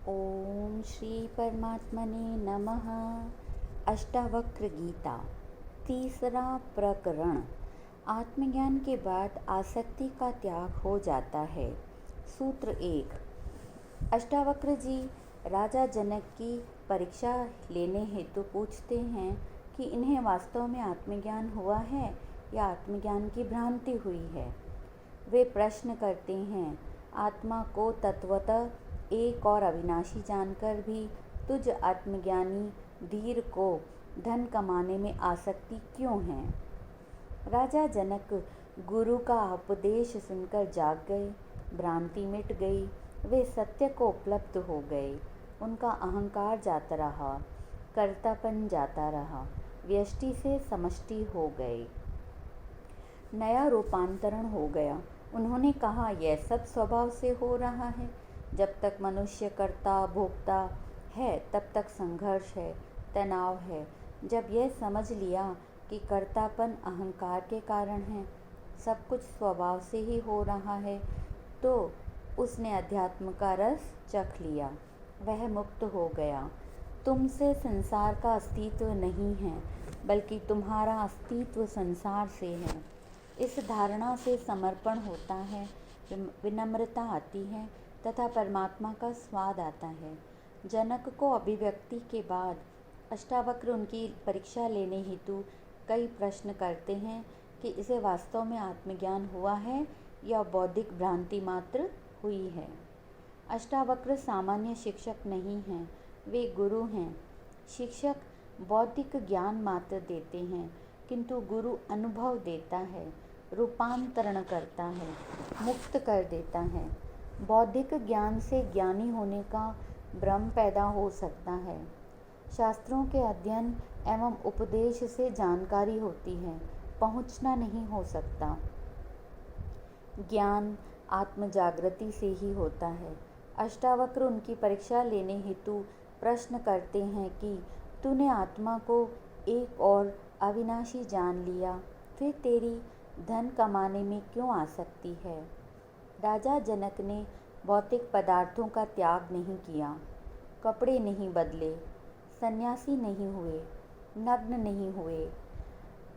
ओम श्री परमात्मने नमः। अष्टावक्र गीता, तीसरा प्रकरण। आत्मज्ञान के बाद आसक्ति का त्याग हो जाता है। सूत्र 1। अष्टावक्र जी राजा जनक की परीक्षा लेने हेतु पूछते हैं कि इन्हें वास्तव में आत्मज्ञान हुआ है या आत्मज्ञान की भ्रांति हुई है। वे प्रश्न करते हैं, आत्मा को तत्वतः एक और अविनाशी जानकर भी तुझ आत्मज्ञानी धीर को धन कमाने में आसक्ति क्यों है? राजा जनक गुरु का उपदेश सुनकर जाग गए, भ्रांति मिट गई, वे सत्य को उपलब्ध हो गए। उनका अहंकार जाता रहा, कर्तापन जाता रहा, व्यष्टि से समष्टि हो गए, नया रूपांतरण हो गया। उन्होंने कहा, यह सब स्वभाव से हो रहा है। जब तक मनुष्य कर्ता भोक्ता है तब तक संघर्ष है, तनाव है। जब यह समझ लिया कि कर्तापन अहंकार के कारण है, सब कुछ स्वभाव से ही हो रहा है, तो उसने अध्यात्म का रस चख लिया, वह मुक्त हो गया। तुमसे संसार का अस्तित्व नहीं है, बल्कि तुम्हारा अस्तित्व संसार से है। इस धारणा से समर्पण होता है, विनम्रता आती है तथा परमात्मा का स्वाद आता है। जनक को अभिव्यक्ति के बाद अष्टावक्र उनकी परीक्षा लेने हेतु कई प्रश्न करते हैं कि इसे वास्तव में आत्मज्ञान हुआ है या बौद्धिक भ्रांति मात्र हुई है। अष्टावक्र सामान्य शिक्षक नहीं हैं, वे गुरु हैं। शिक्षक बौद्धिक ज्ञान मात्र देते हैं, किंतु गुरु अनुभव देता है, रूपांतरण करता है, मुक्त कर देता है। बौद्धिक ज्ञान से ज्ञानी होने का भ्रम पैदा हो सकता है। शास्त्रों के अध्ययन एवं उपदेश से जानकारी होती है, पहुंचना नहीं हो सकता। ज्ञान आत्मजागृति से ही होता है। अष्टावक्र उनकी परीक्षा लेने हेतु प्रश्न करते हैं कि तूने आत्मा को एक और अविनाशी जान लिया, फिर तेरी धन कमाने में क्यों आसक्ति है? राजा जनक ने भौतिक पदार्थों का त्याग नहीं किया, कपड़े नहीं बदले, सन्यासी नहीं हुए, नग्न नहीं हुए,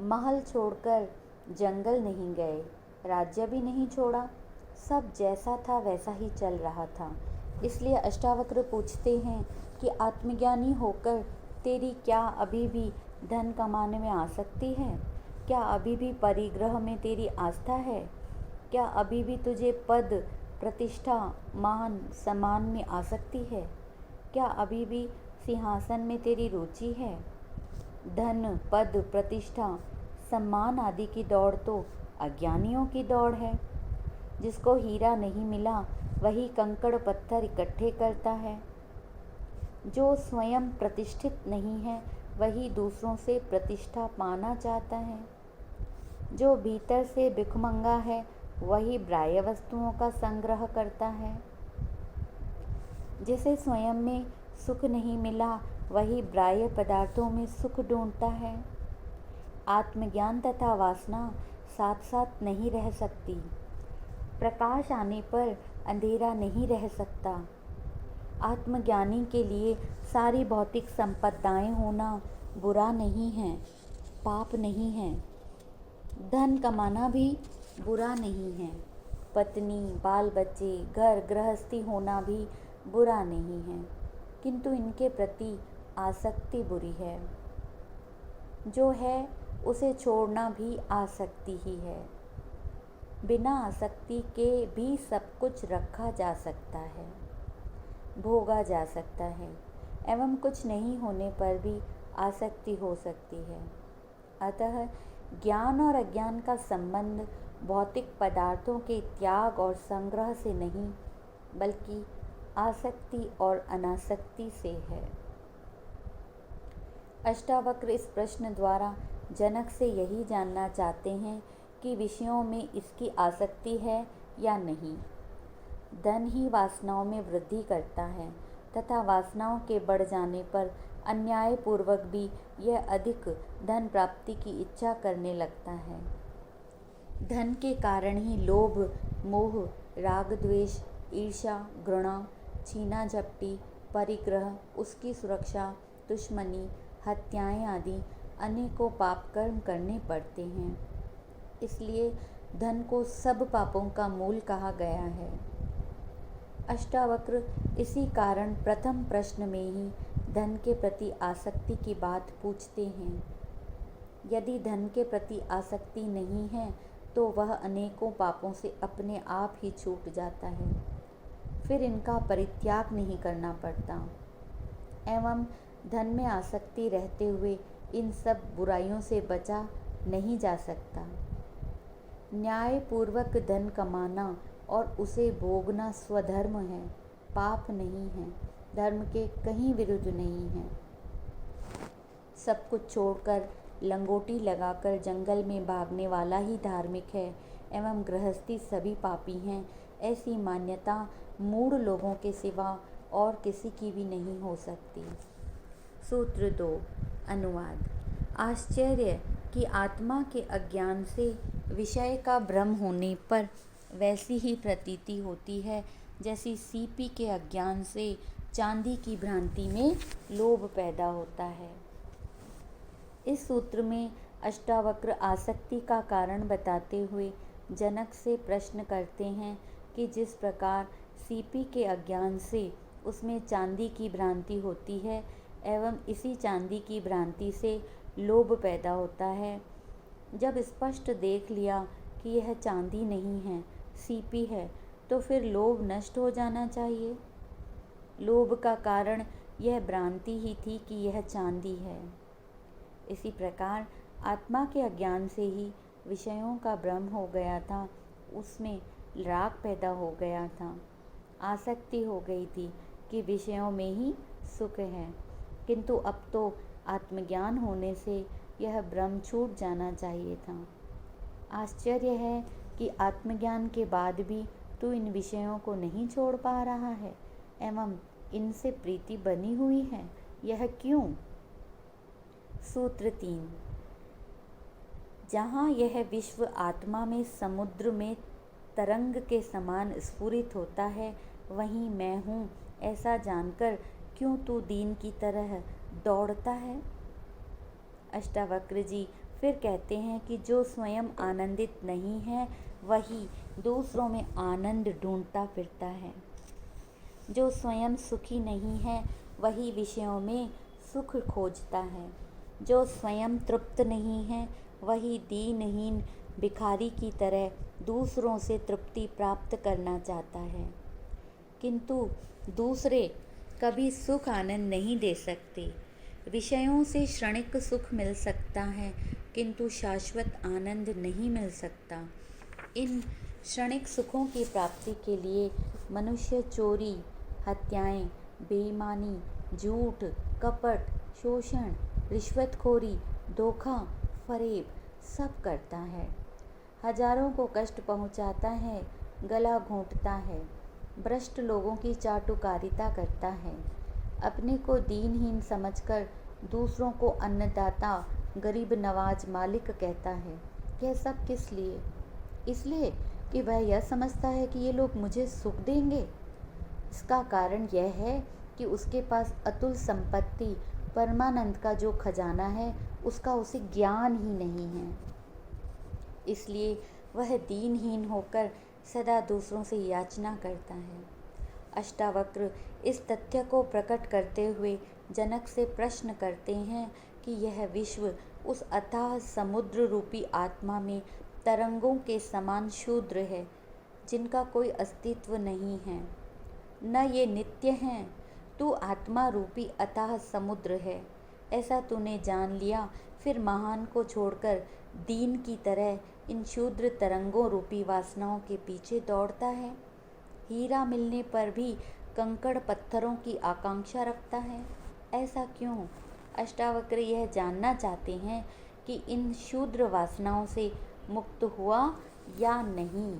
महल छोड़कर जंगल नहीं गए, राज्य भी नहीं छोड़ा। सब जैसा था वैसा ही चल रहा था। इसलिए अष्टावक्र पूछते हैं कि आत्मज्ञानी होकर तेरी क्या अभी भी धन कमाने में आसक्ति है? क्या अभी भी परिग्रह में तेरी आस्था है? क्या अभी भी तुझे पद, प्रतिष्ठा, मान, सम्मान में आसक्ति है? क्या अभी भी सिंहासन में तेरी रुचि है? धन, पद, प्रतिष्ठा, सम्मान आदि की दौड़ तो अज्ञानियों की दौड़ है। जिसको हीरा नहीं मिला वही कंकड़ पत्थर इकट्ठे करता है। जो स्वयं प्रतिष्ठित नहीं है वही दूसरों से प्रतिष्ठा पाना चाहता है। जो भीतर से भिखमंगा है वही बाह्य वस्तुओं का संग्रह करता है। जिसे स्वयं में सुख नहीं मिला वही बाह्य पदार्थों में सुख ढूंढता है। आत्मज्ञान तथा वासना साथ साथ नहीं रह सकती। प्रकाश आने पर अंधेरा नहीं रह सकता। आत्मज्ञानी के लिए सारी भौतिक संपदाएं होना बुरा नहीं है, पाप नहीं है। धन कमाना भी बुरा नहीं है। पत्नी, बाल बच्चे, घर गृहस्थी होना भी बुरा नहीं है, किंतु इनके प्रति आसक्ति बुरी है। जो है उसे छोड़ना भी आसक्ति ही है। बिना आसक्ति के भी सब कुछ रखा जा सकता है, भोगा जा सकता है, एवं कुछ नहीं होने पर भी आसक्ति हो सकती है। अतः ज्ञान और अज्ञान का संबंध भौतिक पदार्थों के त्याग और संग्रह से नहीं, बल्कि आसक्ति और अनासक्ति से है। अष्टावक्र इस प्रश्न द्वारा जनक से यही जानना चाहते हैं कि विषयों में इसकी आसक्ति है या नहीं। धन ही वासनाओं में वृद्धि करता है तथा वासनाओं के बढ़ जाने पर अन्यायपूर्वक भी यह अधिक धन प्राप्ति की इच्छा करने लगता है। धन के कारण ही लोभ, मोह, राग, द्वेष, ईर्ष्या, घृणा, छीना झपटी, परिग्रह, उसकी सुरक्षा, दुश्मनी, हत्याएं आदि अनेकों पाप कर्म करने पड़ते हैं। इसलिए धन को सब पापों का मूल कहा गया है। अष्टावक्र इसी कारण प्रथम प्रश्न में ही धन के प्रति आसक्ति की बात पूछते हैं। यदि धन के प्रति आसक्ति नहीं है तो वह अनेकों पापों से अपने आप ही छूट जाता है, फिर इनका परित्याग नहीं करना पड़ता। एवं धन में आसक्ति रहते हुए इन सब बुराइयों से बचा नहीं जा सकता। न्यायपूर्वक धन कमाना और उसे भोगना स्वधर्म है, पाप नहीं है, धर्म के कहीं विरुद्ध नहीं है। सब कुछ छोड़कर लंगोटी लगाकर जंगल में भागने वाला ही धार्मिक है एवं गृहस्थी सभी पापी हैं, ऐसी मान्यता मूढ़ लोगों के सिवा और किसी की भी नहीं हो सकती। सूत्र 2 अनुवाद। आश्चर्य कि आत्मा के अज्ञान से विषय का भ्रम होने पर वैसी ही प्रतीति होती है जैसी सीपी के अज्ञान से चांदी की भ्रांति में लोभ पैदा होता है। इस सूत्र में अष्टावक्र आसक्ति का कारण बताते हुए जनक से प्रश्न करते हैं कि जिस प्रकार सीपी के अज्ञान से उसमें चांदी की भ्रांति होती है एवं इसी चांदी की भ्रांति से लोभ पैदा होता है, जब स्पष्ट देख लिया कि यह चांदी नहीं है, सीपी है, तो फिर लोभ नष्ट हो जाना चाहिए। लोभ का कारण यह भ्रांति ही थी कि यह चांदी है। इसी प्रकार आत्मा के अज्ञान से ही विषयों का भ्रम हो गया था, उसमें राग पैदा हो गया था, आसक्ति हो गई थी कि विषयों में ही सुख है, किंतु अब तो आत्मज्ञान होने से यह भ्रम छूट जाना चाहिए था। आश्चर्य है कि आत्मज्ञान के बाद भी तू इन विषयों को नहीं छोड़ पा रहा है एवं इनसे प्रीति बनी हुई है, यह क्यों? सूत्र 3। जहाँ यह विश्व आत्मा में समुद्र में तरंग के समान स्फुरित होता है, वहीं मैं हूँ ऐसा जानकर क्यों तू दीन की तरह दौड़ता है? अष्टावक्र जी फिर कहते हैं कि जो स्वयं आनंदित नहीं है वही दूसरों में आनंद ढूंढता फिरता है। जो स्वयं सुखी नहीं है वही विषयों में सुख खोजता है। जो स्वयं तृप्त नहीं है वही दीनहीन भिखारी की तरह दूसरों से तृप्ति प्राप्त करना चाहता है, किंतु दूसरे कभी सुख आनंद नहीं दे सकते। विषयों से क्षणिक सुख मिल सकता है किंतु शाश्वत आनंद नहीं मिल सकता। इन क्षणिक सुखों की प्राप्ति के लिए मनुष्य चोरी, हत्याएं, बेईमानी, झूठ, कपट, शोषण, रिश्वतखोरी, धोखा, फरेब सब करता है। हजारों को कष्ट पहुंचाता है, गला घोंटता है, भ्रष्ट लोगों की चाटुकारिता करता है, अपने को दीनहीन समझकर दूसरों को अन्नदाता, गरीब नवाज मालिक कहता है। यह सब किस लिए? इसलिए कि वह यह समझता है कि ये लोग मुझे सुख देंगे। इसका कारण यह है कि उसके पास अतुल संपत्ति परमानंद का जो खजाना है उसका उसे ज्ञान ही नहीं है। इसलिए वह दीनहीन होकर सदा दूसरों से याचना करता है। अष्टावक्र इस तथ्य को प्रकट करते हुए जनक से प्रश्न करते हैं कि यह विश्व उस अथाह समुद्र रूपी आत्मा में तरंगों के समान क्षुद्र है, जिनका कोई अस्तित्व नहीं है। न ये नित्य हैं, तू आत्मा रूपी अथाह समुद्र है, ऐसा तूने जान लिया, फिर महान को छोड़कर दीन की तरह इन क्षुद्र तरंगों रूपी वासनाओं के पीछे दौड़ता है। हीरा मिलने पर भी कंकड़ पत्थरों की आकांक्षा रखता है, ऐसा क्यों? अष्टावक्र यह जानना चाहते हैं कि इन क्षुद्र वासनाओं से मुक्त हुआ या नहीं।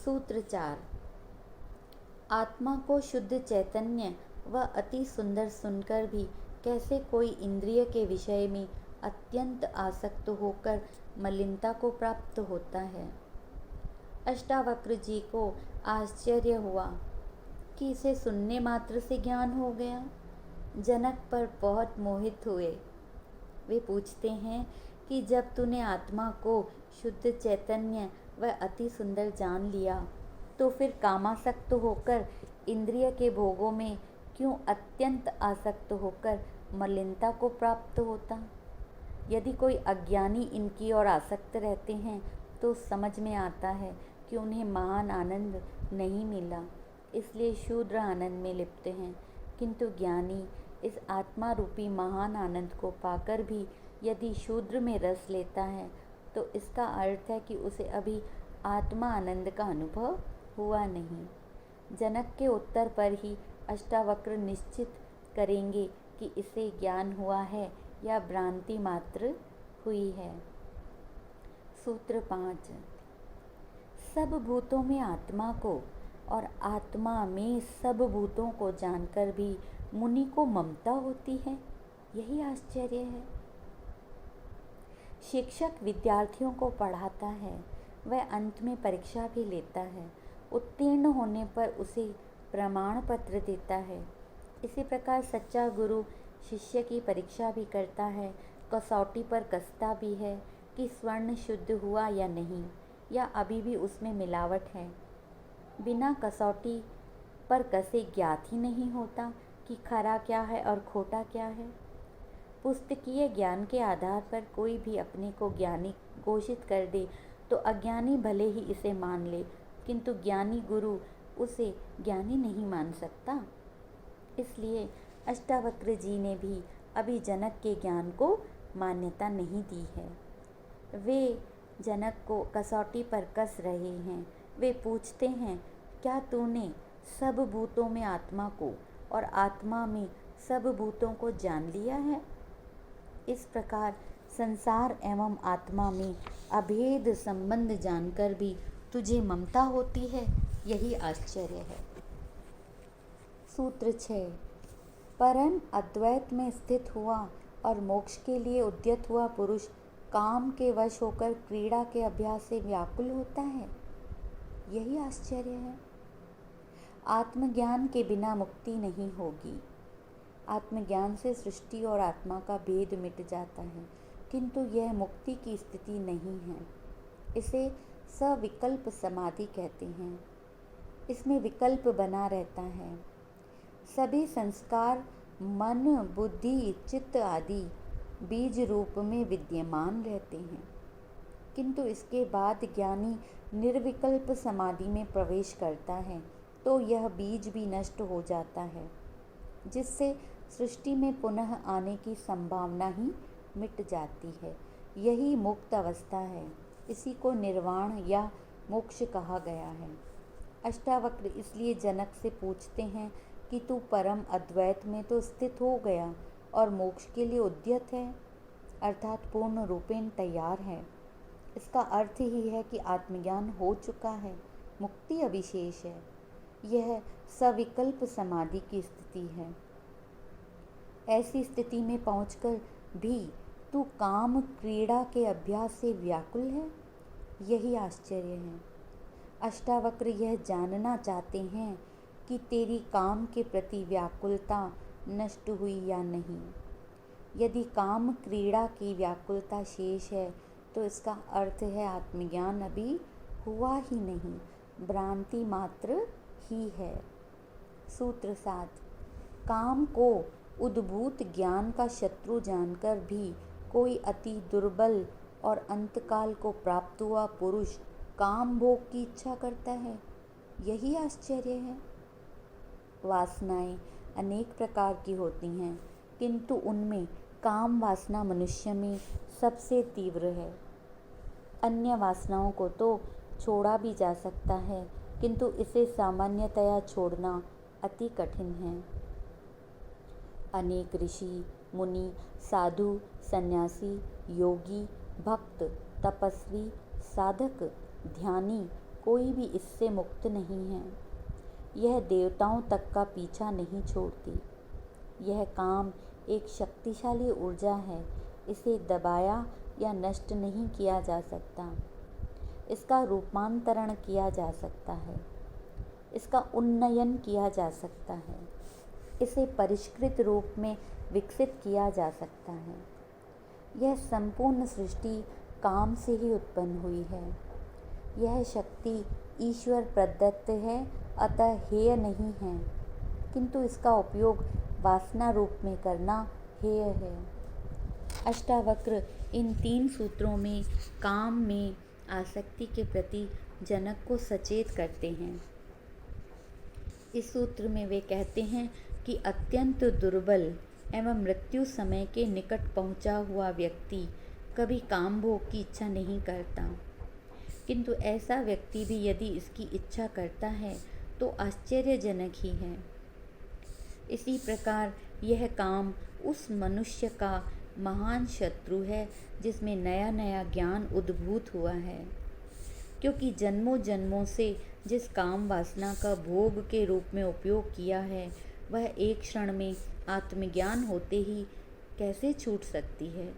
सूत्र 4। आत्मा को शुद्ध चैतन्य व अति सुंदर सुनकर भी कैसे कोई इंद्रिय के विषय में अत्यंत आसक्त होकर मलिनता को प्राप्त होता है। अष्टावक्र जी को आश्चर्य हुआ। कि इसे सुनने मात्र से ज्ञान हो गया। जनक पर बहुत मोहित हुए। वे पूछते हैं कि जब तूने आत्मा को शुद्ध चैतन्य व अति सुंदर जान लिया तो फिर कामासक्त होकर इंद्रिय के भोगों में क्यों अत्यंत आसक्त होकर मलिनता को प्राप्त होता। यदि कोई अज्ञानी इनकी ओर आसक्त रहते हैं तो समझ में आता है कि उन्हें महान आनंद नहीं मिला, इसलिए शूद्र आनंद में लिप्त हैं। किंतु ज्ञानी इस आत्मा रूपी महान आनंद को पाकर भी यदि शूद्र में रस लेता है तो इसका अर्थ है कि उसे अभी आत्मा आनंद का अनुभव हुआ नहीं। जनक के उत्तर पर ही अष्टावक्र निश्चित करेंगे कि इसे ज्ञान हुआ है या भ्रांति मात्र हुई है। सूत्र 5। सब भूतों में आत्मा को और आत्मा में सब भूतों को जानकर भी मुनि को ममता होती है, यही आश्चर्य है। शिक्षक विद्यार्थियों को पढ़ाता है, वह अंत में परीक्षा भी लेता है, उत्तीर्ण होने पर उसे प्रमाण पत्र देता है। इसी प्रकार सच्चा गुरु शिष्य की परीक्षा भी करता है, कसौटी पर कसता भी है कि स्वर्ण शुद्ध हुआ या नहीं, या अभी भी उसमें मिलावट है। बिना कसौटी पर कसे ज्ञात ही नहीं होता कि खरा क्या है और खोटा क्या है। पुस्तकीय ज्ञान के आधार पर कोई भी अपने को ज्ञानी घोषित कर दे तो अज्ञानी भले ही इसे मान ले, किंतु ज्ञानी गुरु उसे ज्ञानी नहीं मान सकता। इसलिए अष्टावक्र जी ने भी अभी जनक के ज्ञान को मान्यता नहीं दी है। वे जनक को कसौटी पर कस रहे हैं। वे पूछते हैं, क्या तूने सब भूतों में आत्मा को और आत्मा में सब भूतों को जान लिया है? इस प्रकार संसार एवं आत्मा में अभेद संबंध जानकर भी तुझे ममता होती है, यही आश्चर्य है। सूत्र 6। परम अद्वैत में स्थित हुआ और मोक्ष के लिए उद्यत हुआ पुरुष काम के वश होकर क्रीड़ा के अभ्यास से व्याकुल होता है, यही आश्चर्य है। आत्मज्ञान के बिना मुक्ति नहीं होगी। आत्मज्ञान से सृष्टि और आत्मा का भेद मिट जाता है, किंतु यह मुक्ति की स्थिति नहीं है। इसे सविकल्प समाधि कहते हैं। इसमें विकल्प बना रहता है। सभी संस्कार मन, बुद्धि, चित्त आदि बीज रूप में विद्यमान रहते हैं, किंतु इसके बाद ज्ञानी निर्विकल्प समाधि में प्रवेश करता है तो यह बीज भी नष्ट हो जाता है, जिससे सृष्टि में पुनः आने की संभावना ही मिट जाती है। यही मुक्त अवस्था है। इसी को निर्वाण या मोक्ष कहा गया है। अष्टावक्र इसलिए जनक से पूछते हैं कि तू परम अद्वैत में तो स्थित हो गया और मोक्ष के लिए उद्यत है, अर्थात पूर्ण रूपेण तैयार है। इसका अर्थ ही है कि आत्मज्ञान हो चुका है, मुक्ति अविशेष है। यह सविकल्प समाधि की स्थिति है। ऐसी स्थिति में पहुंचकर भी तू काम क्रीड़ा के अभ्यास से व्याकुल है, यही आश्चर्य है। अष्टावक्र यह जानना चाहते हैं कि तेरी काम के प्रति व्याकुलता नष्ट हुई या नहीं। यदि काम क्रीड़ा की व्याकुलता शेष है तो इसका अर्थ है आत्मज्ञान अभी हुआ ही नहीं, भ्रांति मात्र ही है। सूत्र 7। काम को उद्भूत ज्ञान का शत्रु जानकर भी कोई अति दुर्बल और अंतकाल को प्राप्त हुआ पुरुष काम भोग की इच्छा करता है, यही आश्चर्य है। वासनाएं अनेक प्रकार की होती हैं, किंतु उनमें काम वासना मनुष्य में सबसे तीव्र है। अन्य वासनाओं को तो छोड़ा भी जा सकता है, किंतु इसे सामान्यतया छोड़ना अति कठिन है। अनेक ऋषि, मुनि, साधु, सन्यासी, योगी, भक्त, तपस्वी, साधक, ध्यानी कोई भी इससे मुक्त नहीं है। यह देवताओं तक का पीछा नहीं छोड़ती। यह काम एक शक्तिशाली ऊर्जा है, इसे दबाया या नष्ट नहीं किया जा सकता। इसका रूपांतरण किया जा सकता है। इसका उन्नयन किया जा सकता है, इसे परिष्कृत रूप में विकसित किया जा सकता है। यह संपूर्ण सृष्टि काम से ही उत्पन्न हुई है। यह शक्ति ईश्वर प्रदत्त है, अतः हेय नहीं है, किंतु इसका उपयोग वासना रूप में करना हेय है। अष्टावक्र इन 3 सूत्रों में काम में आसक्ति के प्रति जनक को सचेत करते हैं। इस सूत्र में वे कहते हैं कि अत्यंत दुर्बल एवं मृत्यु समय के निकट पहुंचा हुआ व्यक्ति कभी काम भोग की इच्छा नहीं करता, किंतु ऐसा व्यक्ति भी यदि इसकी इच्छा करता है तो आश्चर्यजनक ही है। इसी प्रकार यह काम उस मनुष्य का महान शत्रु है जिसमें नया नया ज्ञान उद्भूत हुआ है, क्योंकि जन्मों जन्मों से जिस काम वासना का भोग के रूप में उपयोग किया है वह एक क्षण में आत्मज्ञान होते ही कैसे छूट सकती है।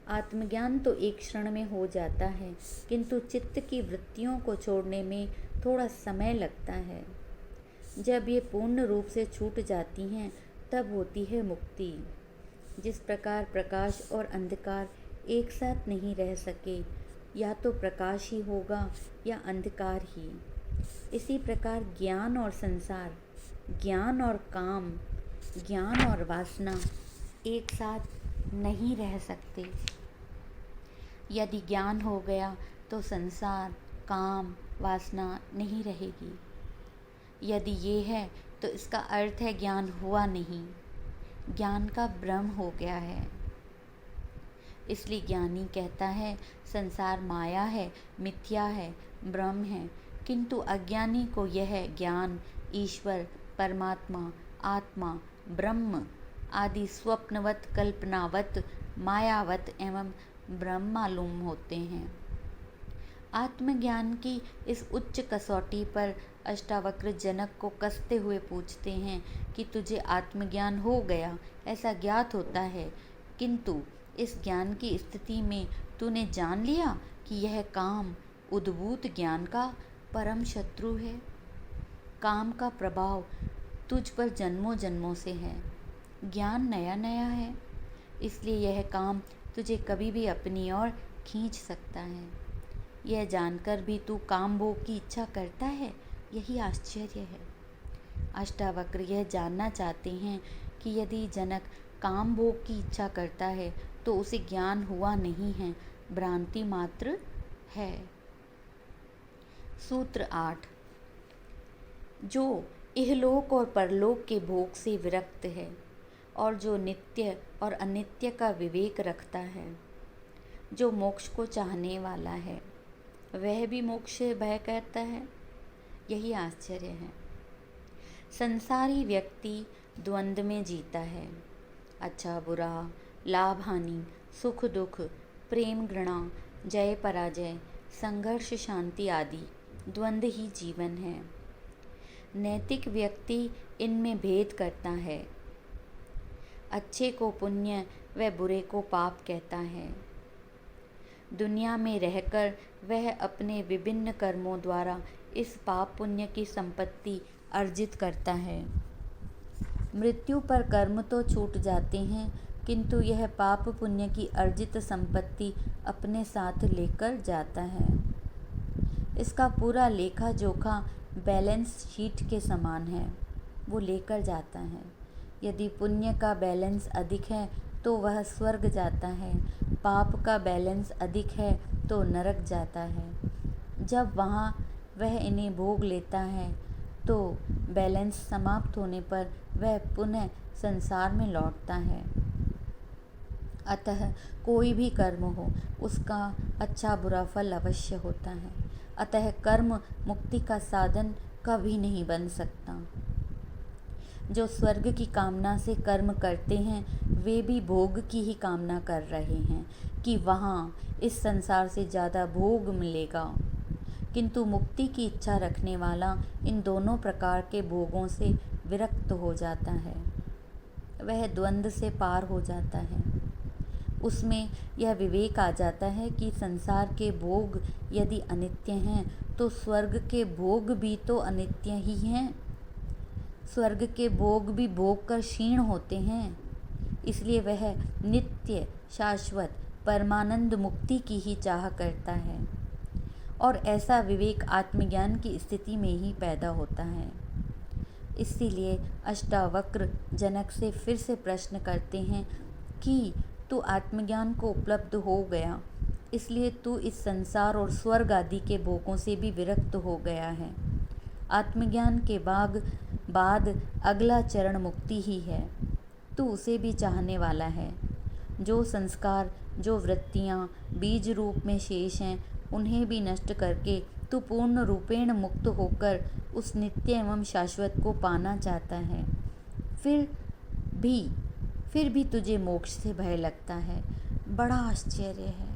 आत्मज्ञान तो एक क्षण में हो जाता है, किंतु चित्त की वृत्तियों को छोड़ने में थोड़ा समय लगता है। जब ये पूर्ण रूप से छूट जाती हैं तब होती है मुक्ति। जिस प्रकार प्रकाश और अंधकार एक साथ नहीं रह सके, या तो प्रकाश ही होगा या अंधकार ही, इसी प्रकार ज्ञान और संसार, ज्ञान और काम, ज्ञान और वासना एक साथ नहीं रह सकते। यदि ज्ञान हो गया तो संसार, काम, वासना नहीं रहेगी। यदि ये है तो इसका अर्थ है ज्ञान हुआ नहीं, ज्ञान का भ्रम हो गया है। इसलिए ज्ञानी कहता है संसार माया है, मिथ्या है, भ्रम है, किंतु अज्ञानी को यह ज्ञान ईश्वर, परमात्मा, आत्मा, ब्रह्म आदि स्वप्नवत, कल्पनावत, मायावत एवं ब्रह्म मालूम होते हैं। आत्मज्ञान की इस उच्च कसौटी पर अष्टावक्र जनक को कसते हुए पूछते हैं कि तुझे आत्मज्ञान हो गया ऐसा ज्ञात होता है, किंतु इस ज्ञान की स्थिति में तूने जान लिया कि यह काम उद्भूत ज्ञान का परम शत्रु है। काम का प्रभाव तुझ पर जन्मों जन्मों से है, ज्ञान नया नया है, इसलिए यह काम तुझे कभी भी अपनी ओर खींच सकता है। यह जानकर भी तू काम भोग की इच्छा करता है, यही आश्चर्य है। अष्टावक्र यह जानना चाहते हैं कि यदि जनक काम भोग की इच्छा करता है तो उसे ज्ञान हुआ नहीं है, भ्रांति मात्र है। सूत्र 8। जो इहलोक और परलोक के भोग से विरक्त है और जो नित्य और अनित्य का विवेक रखता है, जो मोक्ष को चाहने वाला है, वह भी मोक्ष से भय करता है, यही आश्चर्य है। संसारी व्यक्ति द्वंद्व में जीता है। अच्छा बुरा, लाभ हानि, सुख दुख, प्रेम घृणा, जय पराजय, संघर्ष शांति आदि द्वंद्व ही जीवन है। नैतिक व्यक्ति इनमें भेद करता है। अच्छे को पुण्य व बुरे को पाप कहता है। दुनिया में रहकर वह अपने विभिन्न कर्मों द्वारा इस पाप पुण्य की संपत्ति अर्जित करता है। मृत्यु पर कर्म तो छूट जाते हैं, किंतु यह पाप पुण्य की अर्जित संपत्ति अपने साथ लेकर जाता है। इसका पूरा लेखा जोखा बैलेंस शीट के समान है, वो लेकर जाता है। यदि पुण्य का बैलेंस अधिक है तो वह स्वर्ग जाता है, पाप का बैलेंस अधिक है तो नरक जाता है। जब वहाँ वह इन्हें भोग लेता है तो बैलेंस समाप्त होने पर वह पुनः संसार में लौटता है। अतः कोई भी कर्म हो, उसका अच्छा बुरा फल अवश्य होता है। अतः कर्म मुक्ति का साधन कभी नहीं बन सकता। जो स्वर्ग की कामना से कर्म करते हैं वे भी भोग की ही कामना कर रहे हैं कि वहाँ इस संसार से ज़्यादा भोग मिलेगा, किंतु मुक्ति की इच्छा रखने वाला इन दोनों प्रकार के भोगों से विरक्त हो जाता है, वह द्वंद्व से पार हो जाता है। उसमें यह विवेक आ जाता है कि संसार के भोग यदि अनित्य हैं तो स्वर्ग के भोग भी तो अनित्य ही हैं। स्वर्ग के भोग भी भोग कर क्षीण होते हैं, इसलिए वह नित्य शाश्वत परमानंद मुक्ति की ही चाह करता है। और ऐसा विवेक आत्मज्ञान की स्थिति में ही पैदा होता है। इसीलिए अष्टावक्र जनक से फिर से प्रश्न करते हैं कि तू आत्मज्ञान को उपलब्ध हो गया, इसलिए तू इस संसार और स्वर्ग आदि के भोगों से भी विरक्त हो गया है। आत्मज्ञान के बाद अगला चरण मुक्ति ही है। तू उसे भी चाहने वाला है। जो संस्कार, जो वृत्तियाँ बीज रूप में शेष हैं, उन्हें भी नष्ट करके तू पूर्ण रूपेण मुक्त होकर उस नित्य एवं शाश्वत को पाना चाहता है। फिर भी तुझे मोक्ष से भय लगता है। बड़ा आश्चर्य है।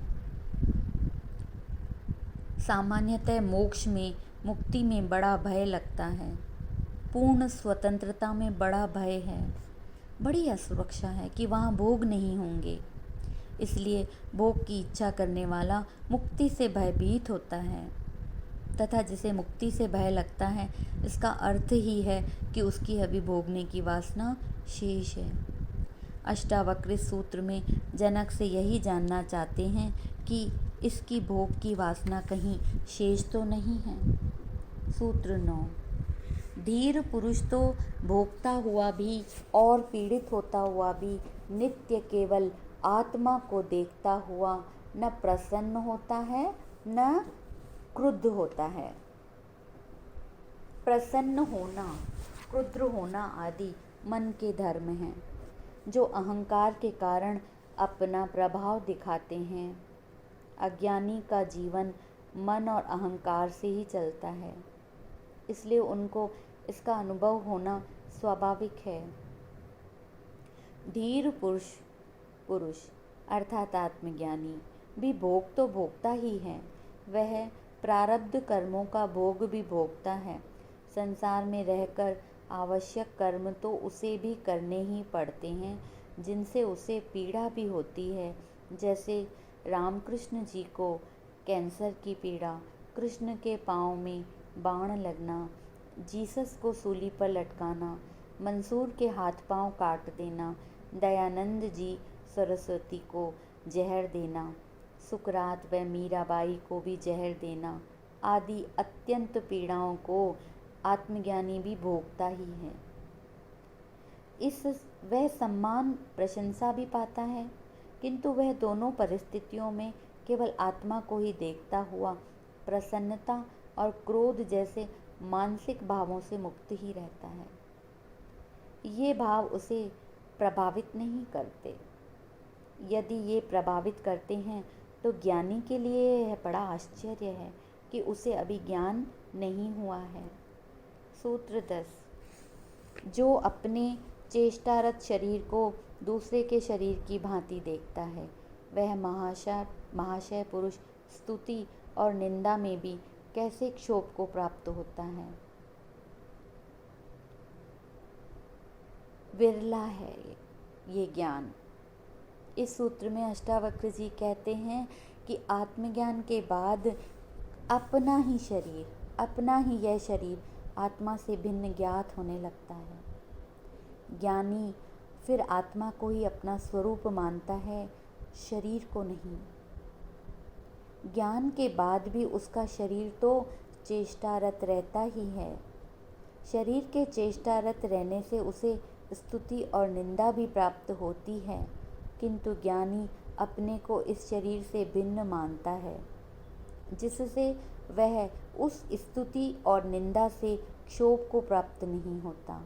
सामान्यतः मोक्ष में, मुक्ति में बड़ा भय लगता है। पूर्ण स्वतंत्रता में बड़ा भय है। बड़ी असुरक्षा है कि वहाँ भोग नहीं होंगे। इसलिए भोग की इच्छा करने वाला मुक्ति से भयभीत होता है, तथा जिसे मुक्ति से भय लगता है इसका अर्थ ही है कि उसकी अभी भोगने की वासना शेष है। अष्टावक्र इस सूत्र में जनक से यही जानना चाहते हैं कि इसकी भोग की वासना कहीं शेष तो नहीं है। सूत्र 9। धीर पुरुष तो भोगता हुआ भी और पीड़ित होता हुआ भी नित्य केवल आत्मा को देखता हुआ न प्रसन्न होता है न क्रुद्ध होता है। प्रसन्न होना, क्रुद्ध होना आदि मन के धर्म हैं, जो अहंकार के कारण अपना प्रभाव दिखाते हैं। अज्ञानी का जीवन मन और अहंकार से ही चलता है, इसलिए उनको इसका अनुभव होना स्वाभाविक है। धीर पुरुष अर्थात आत्मज्ञानी भी भोग तो भोगता ही है। वह प्रारब्ध कर्मों का भोग भी भोगता है। संसार में रहकर आवश्यक कर्म तो उसे भी करने ही पड़ते हैं, जिनसे उसे पीड़ा भी होती है। जैसे रामकृष्ण जी को कैंसर की पीड़ा, कृष्ण के पाँव में बाण लगना, जीसस को सूली पर लटकाना, मंसूर के हाथ पांव काट देना, दयानंद जी सरस्वती को जहर देना, सुकरात व मीराबाई को भी जहर देना आदि अत्यंत पीड़ाओं को आत्मज्ञानी भी भोगता ही है। वह सम्मान प्रशंसा भी पाता है, किंतु वह दोनों परिस्थितियों में केवल आत्मा को ही देखता हुआ प्रसन्नता और क्रोध जैसे मानसिक भावों से मुक्त ही रहता है। ये भाव उसे प्रभावित नहीं करते। यदि ये प्रभावित करते हैं तो ज्ञानी के लिए यह बड़ा आश्चर्य है कि उसे अभी ज्ञान नहीं हुआ है। सूत्र 10। जो अपने चेष्टारत शरीर को दूसरे के शरीर की भांति देखता है, वह महाशय पुरुष स्तुति और निंदा में भी कैसे क्षोभ को प्राप्त होता है। विरला है ये ज्ञान। इस सूत्र में अष्टावक्र जी कहते हैं कि आत्मज्ञान के बाद अपना ही यह शरीर आत्मा से भिन्न ज्ञात होने लगता है। ज्ञानी फिर आत्मा को ही अपना स्वरूप मानता है, शरीर को नहीं। ज्ञान के बाद भी उसका शरीर तो चेष्टारत रहता ही है। शरीर के चेष्टारत रहने से उसे स्तुति और निंदा भी प्राप्त होती है, किंतु ज्ञानी अपने को इस शरीर से भिन्न मानता है, जिससे वह उस स्तुति और निंदा से क्षोभ को प्राप्त नहीं होता।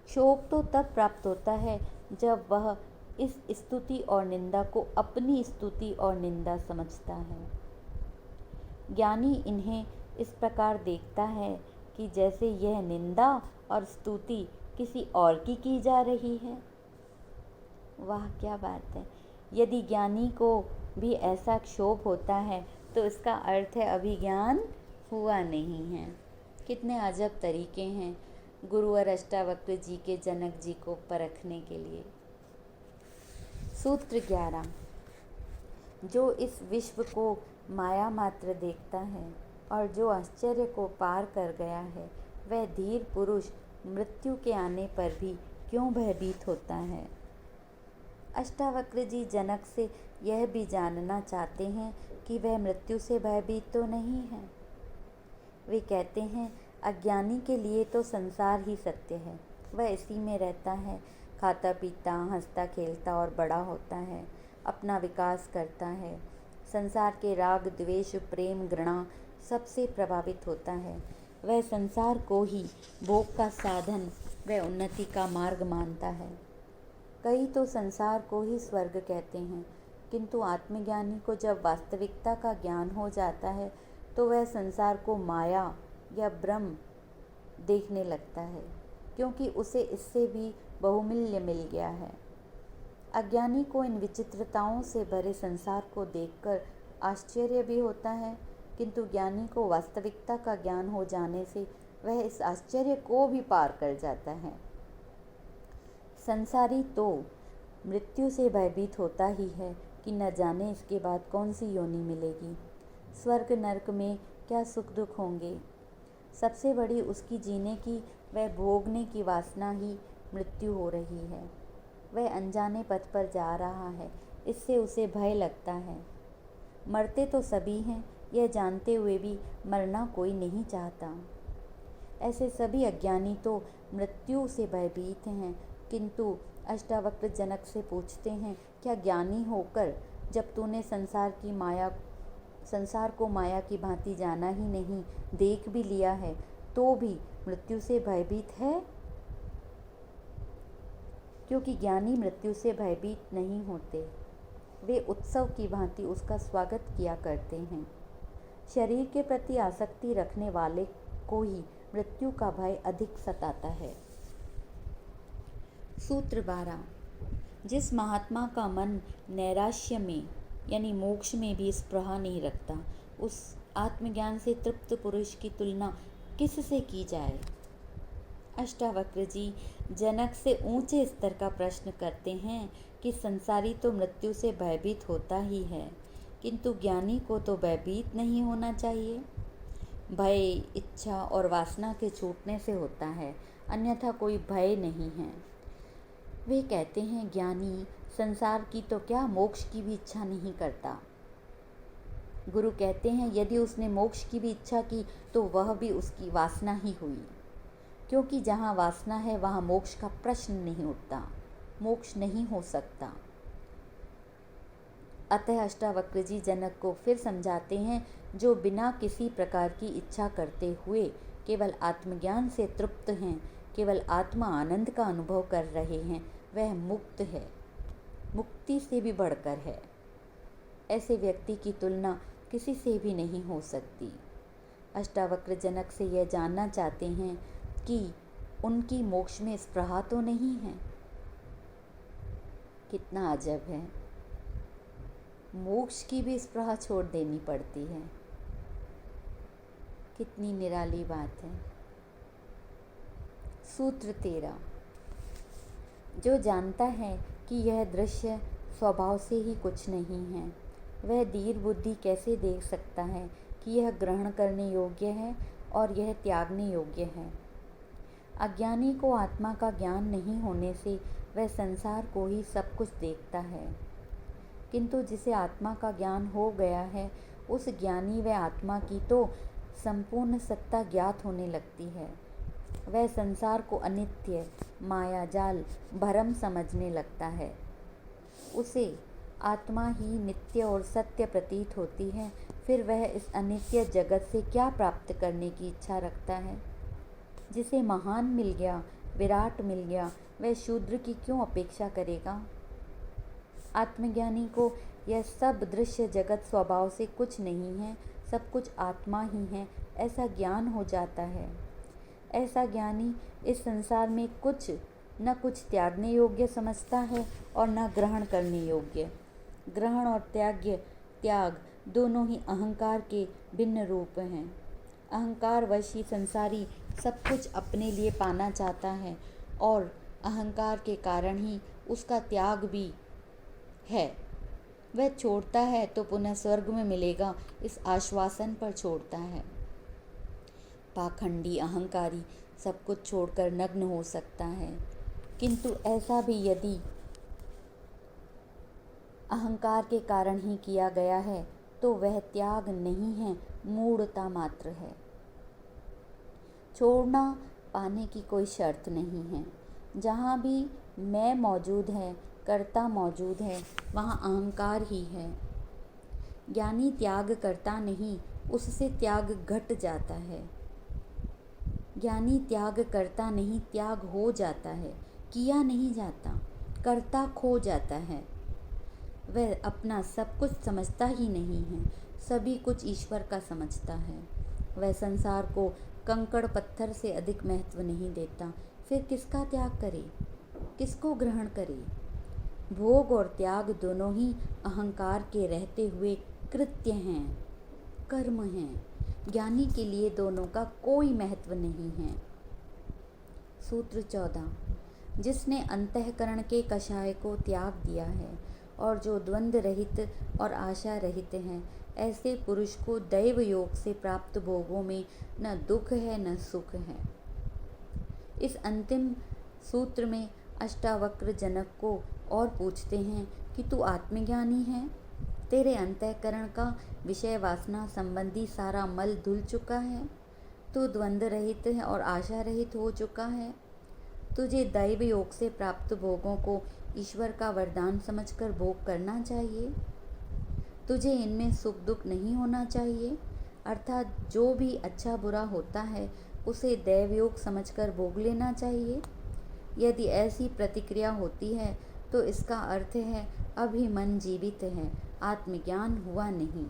क्षोभ तो तब प्राप्त होता है जब वह इस स्तुति और निंदा को अपनी स्तुति और निंदा समझता है। ज्ञानी इन्हें इस प्रकार देखता है कि जैसे यह निंदा और स्तुति किसी और की जा रही है। वाह, क्या बात है! यदि ज्ञानी को भी ऐसा क्षोभ होता है तो इसका अर्थ है अभी ज्ञान हुआ नहीं है। कितने अजब तरीके हैं गुरु और अष्टावक्र जी के जनक जी को परखने के लिए। सूत्र 11। जो इस विश्व को माया मात्र देखता है और जो आश्चर्य को पार कर गया है, वह धीर पुरुष मृत्यु के आने पर भी क्यों भयभीत होता है। अष्टावक्र जी जनक से यह भी जानना चाहते हैं कि वह मृत्यु से भयभीत तो नहीं है। वे कहते हैं, अज्ञानी के लिए तो संसार ही सत्य है। वह इसी में रहता है, खाता पीता, हंसता खेलता और बड़ा होता है, अपना विकास करता है। संसार के राग द्वेष प्रेम घृणा सबसे प्रभावित होता है। वह संसार को ही भोग का साधन व उन्नति का मार्ग मानता है। कई तो संसार को ही स्वर्ग कहते हैं, किंतु आत्मज्ञानी को जब वास्तविकता का ज्ञान हो जाता है तो वह संसार को माया या ब्रह्म देखने लगता है, क्योंकि उसे इससे भी बहुमूल्य मिल गया है। अज्ञानी को इन विचित्रताओं से भरे संसार को देखकर आश्चर्य भी होता है, किंतु ज्ञानी को वास्तविकता का ज्ञान हो जाने से वह इस आश्चर्य को भी पार कर जाता है। संसारी तो मृत्यु से भयभीत होता ही है कि न जाने इसके बाद कौन सी योनि मिलेगी, स्वर्ग नरक में क्या सुख दुख होंगे। सबसे बड़ी उसकी जीने की वह भोगने की वासना ही मृत्यु हो रही है। वह अनजाने पथ पर जा रहा है, इससे उसे भय लगता है। मरते तो सभी हैं, यह जानते हुए भी मरना कोई नहीं चाहता। ऐसे सभी अज्ञानी तो मृत्यु से भयभीत हैं, किंतु अष्टावक्र जनक से पूछते हैं, क्या ज्ञानी होकर जब तूने संसार को माया की भांति जाना ही नहीं, देख भी लिया है, तो भी मृत्यु से भयभीत है? क्योंकि ज्ञानी मृत्यु से भयभीत नहीं होते, वे उत्सव की भांति उसका स्वागत किया करते हैं। शरीर के प्रति आसक्ति रखने वाले को ही मृत्यु का भय अधिक सताता है। सूत्र 12। जिस महात्मा का मन नैराश्य में यानी मोक्ष में भी स्पृहा नहीं रखता, उस आत्मज्ञान से तृप्त पुरुष की तुलना किससे की जाए। अष्टावक्र जी जनक से ऊंचे स्तर का प्रश्न करते हैं कि संसारी तो मृत्यु से भयभीत होता ही है, किंतु ज्ञानी को तो भयभीत नहीं होना चाहिए। भय इच्छा और वासना के छूटने से होता है, अन्यथा कोई भय नहीं है। वे कहते हैं, ज्ञानी संसार की तो क्या मोक्ष की भी इच्छा नहीं करता। गुरु कहते हैं, यदि उसने मोक्ष की भी इच्छा की तो वह भी उसकी वासना ही हुई, क्योंकि जहाँ वासना है वहाँ मोक्ष का प्रश्न नहीं उठता, मोक्ष नहीं हो सकता। अतः अष्टावक्र जी जनक को फिर समझाते हैं, जो बिना किसी प्रकार की इच्छा करते हुए केवल आत्मज्ञान से तृप्त हैं, केवल आत्मा आनंद का अनुभव कर रहे हैं, वह मुक्त है, मुक्ति से भी बढ़कर है। ऐसे व्यक्ति की तुलना किसी से भी नहीं हो सकती। अष्टावक्र जनक से यह जानना चाहते हैं कि उनकी मोक्ष में स्पृहा तो नहीं है। कितना अजब है, मोक्ष की भी स्पृहा छोड़ देनी पड़ती है। कितनी निराली बात है। सूत्र 13। जो जानता है कि यह दृश्य स्वभाव से ही कुछ नहीं है, वह धीर बुद्धि कैसे देख सकता है कि यह ग्रहण करने योग्य है और यह त्यागने योग्य है। अज्ञानी को आत्मा का ज्ञान नहीं होने से वह संसार को ही सब कुछ देखता है, किंतु जिसे आत्मा का ज्ञान हो गया है, उस ज्ञानी व आत्मा की तो संपूर्ण सत्ता ज्ञात होने लगती है। वह संसार को अनित्य, माया जाल, भ्रम समझने लगता है। उसे आत्मा ही नित्य और सत्य प्रतीत होती है। फिर वह इस अनित्य जगत से क्या प्राप्त करने की इच्छा रखता है। जिसे महान मिल गया, विराट मिल गया, वह शूद्र की क्यों अपेक्षा करेगा। आत्मज्ञानी को यह सब दृश्य जगत स्वभाव से कुछ नहीं है, सब कुछ आत्मा ही है, ऐसा ज्ञान हो जाता है। ऐसा ज्ञानी इस संसार में कुछ न कुछ त्यागने योग्य समझता है और न ग्रहण करने योग्य। ग्रहण और त्याग दोनों ही अहंकार के भिन्न रूप हैं। अहंकार वश ही संसारी सब कुछ अपने लिए पाना चाहता है और अहंकार के कारण ही उसका त्याग भी है। वह छोड़ता है तो पुनः स्वर्ग में मिलेगा, इस आश्वासन पर छोड़ता है। पाखंडी अहंकारी सब कुछ छोड़कर नग्न हो सकता है, किंतु ऐसा भी यदि अहंकार के कारण ही किया गया है तो वह त्याग नहीं है, मूढ़ता मात्र है। छोड़ना पाने की कोई शर्त नहीं है। जहाँ भी मैं मौजूद है, कर्ता मौजूद है, वहाँ अहंकार ही है। ज्ञानी त्याग करता नहीं, उससे त्याग घट जाता है। ज्ञानी त्याग करता नहीं, त्याग हो जाता है, किया नहीं जाता, कर्ता खो जाता है। वह अपना सब कुछ समझता ही नहीं है, सभी कुछ ईश्वर का समझता है। वह संसार को कंकड़ पत्थर से अधिक महत्व नहीं देता। फिर किसका त्याग करे, किसको ग्रहण करे? भोग और त्याग दोनों ही अहंकार के रहते हुए कृत्य हैं, कर्म हैं। ज्ञानी के लिए दोनों का कोई महत्व नहीं है। सूत्र 14। जिसने अंतःकरण के कषाय को त्याग दिया है और जो द्वंद्व रहित और आशा रहित हैं, ऐसे पुरुष को दैव योग से प्राप्त भोगों में न दुख है न सुख है। इस अंतिम सूत्र में अष्टावक्र जनक को और पूछते हैं कि तू आत्मज्ञानी है, तेरे अंतःकरण का विषय वासना संबंधी सारा मल धुल चुका है, तू द्वंद्व रहित है और आशा रहित हो चुका है। तुझे दैव योग से प्राप्त भोगों को ईश्वर का वरदान समझकर भोग करना चाहिए। तुझे इनमें सुख दुख नहीं होना चाहिए, अर्थात जो भी अच्छा बुरा होता है उसे दैव योग समझकर भोग लेना चाहिए। यदि ऐसी प्रतिक्रिया होती है तो इसका अर्थ है अभी मन जीवित है, आत्मज्ञान हुआ नहीं।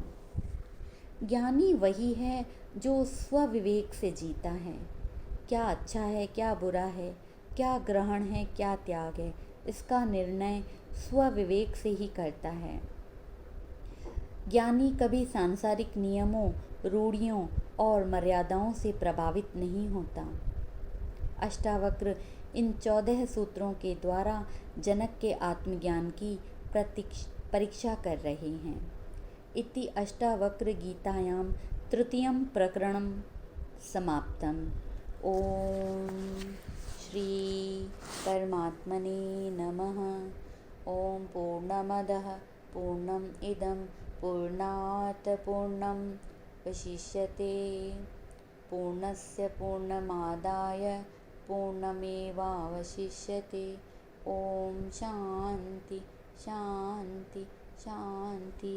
ज्ञानी वही है जो स्वविवेक से जीता है। क्या अच्छा है, क्या बुरा है, क्या ग्रहण है, क्या त्याग है, इसका निर्णय स्वविवेक से ही करता है। ज्ञानी कभी सांसारिक नियमों, रूढ़ियों और मर्यादाओं से प्रभावित नहीं होता। अष्टावक्र इन 14 सूत्रों के द्वारा जनक के आत्मज्ञान की परीक्षा कर रहे हैं। इति अष्टावक्र गीतायां तृतीयं प्रकरणं समाप्तम्। ओम श्री परमात्मने नमः। ओम पूर्णमदः पूर्णम् इदं पूर्णात् पूर्णं वशिष्यते पूर्णस्य पूर्णमादाय पूर्णमेवावशिष्यते। ओम शांति शांति शांति।